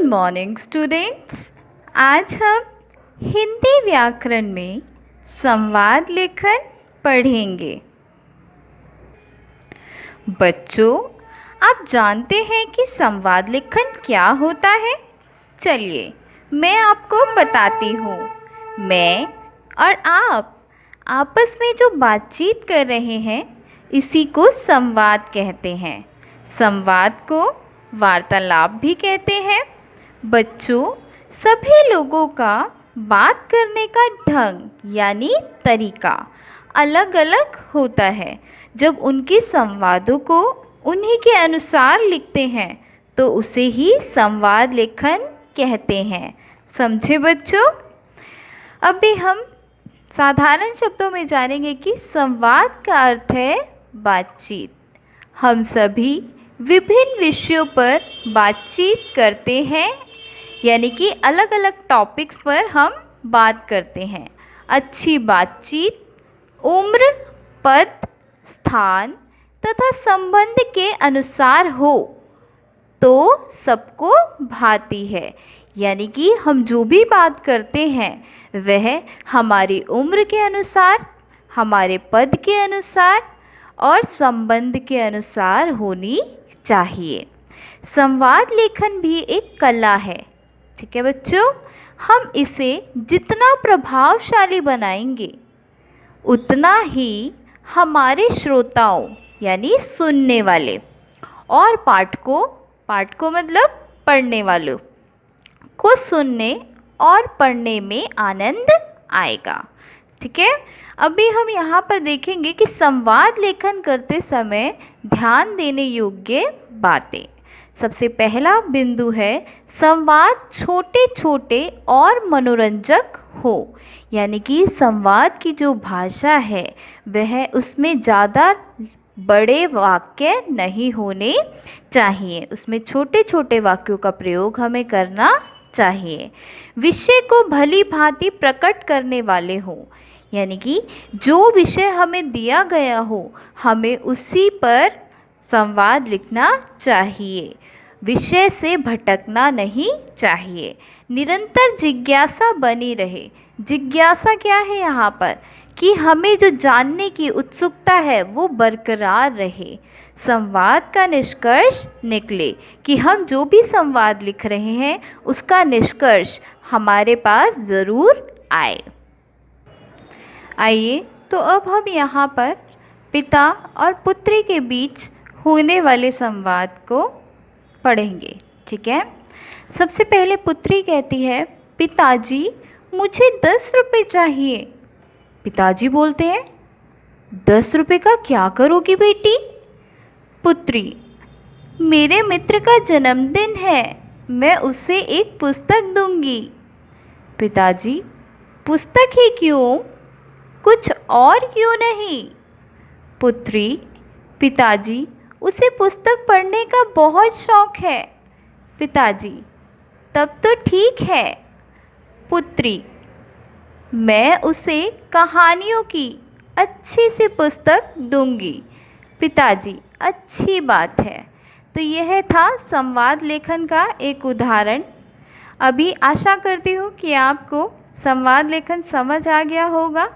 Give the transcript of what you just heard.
Morning students. आज हम हिंदी व्याकरण में संवाद लेखन पढ़ेंगे। बच्चों, आप जानते हैं कि संवाद लेखन क्या होता है? चलिए मैं आपको बताती हूँ। मैं और आप आपस में जो बातचीत कर रहे हैं इसी को संवाद कहते हैं। संवाद को वार्तालाप भी कहते हैं। बच्चों, सभी लोगों का बात करने का ढंग यानी तरीका अलग अलग होता है। जब उनके संवादों को उन्हीं के अनुसार लिखते हैं तो उसे ही संवाद लेखन कहते हैं। समझे बच्चों? अभी हम साधारण शब्दों में जानेंगे कि संवाद का अर्थ है बातचीत। हम सभी विभिन्न विषयों पर बातचीत करते हैं, यानी कि अलग अलग टॉपिक्स पर हम बात करते हैं। अच्छी बातचीत उम्र, पद, स्थान तथा संबंध के अनुसार हो तो सबको भाती है। यानी कि हम जो भी बात करते हैं वह हमारी उम्र के अनुसार, हमारे पद के अनुसार और संबंध के अनुसार होनी चाहिए। संवाद लेखन भी एक कला है। ठीक है बच्चों, हम इसे जितना प्रभावशाली बनाएंगे उतना ही हमारे श्रोताओं यानी सुनने वाले और पाठकों मतलब पढ़ने वालों को सुनने और पढ़ने में आनंद आएगा। ठीक है, अभी हम यहाँ पर देखेंगे कि संवाद लेखन करते समय ध्यान देने योग्य बातें। सबसे पहला बिंदु है संवाद छोटे छोटे और मनोरंजक हो। यानी कि संवाद की जो भाषा है वह उसमें ज़्यादा बड़े वाक्य नहीं होने चाहिए। उसमें छोटे छोटे वाक्यों का प्रयोग हमें करना चाहिए। विषय को भली भांति प्रकट करने वाले हों। यानी कि जो विषय हमें दिया गया हो हमें उसी पर संवाद लिखना चाहिए। विषय से भटकना नहीं चाहिए। निरंतर जिज्ञासा बनी रहे। जिज्ञासा क्या है यहाँ पर? कि हमें जो जानने की उत्सुकता है वो बरकरार रहे। संवाद का निष्कर्ष निकले कि हम जो भी संवाद लिख रहे हैं उसका निष्कर्ष हमारे पास ज़रूर आए। आइए तो अब हम यहाँ पर पिता और पुत्री के बीच होने वाले संवाद को पढ़ेंगे। ठीक है, सबसे पहले पुत्री कहती है, पिताजी मुझे 10 रुपये चाहिए। पिताजी बोलते हैं, 10 रुपये का क्या करोगी बेटी? पुत्री, मेरे मित्र का जन्मदिन है, मैं उसे एक पुस्तक दूंगी। पिताजी, पुस्तक ही क्यों, कुछ और क्यों नहीं? पुत्री, पिताजी उसे पुस्तक पढ़ने का बहुत शौक है। पिताजी, तब तो ठीक है। पुत्री, मैं उसे कहानियों की अच्छी सी पुस्तक दूंगी। पिताजी, अच्छी बात है। तो यह था संवाद लेखन का एक उदाहरण। अभी आशा करती हूँ कि आपको संवाद लेखन समझ आ गया होगा।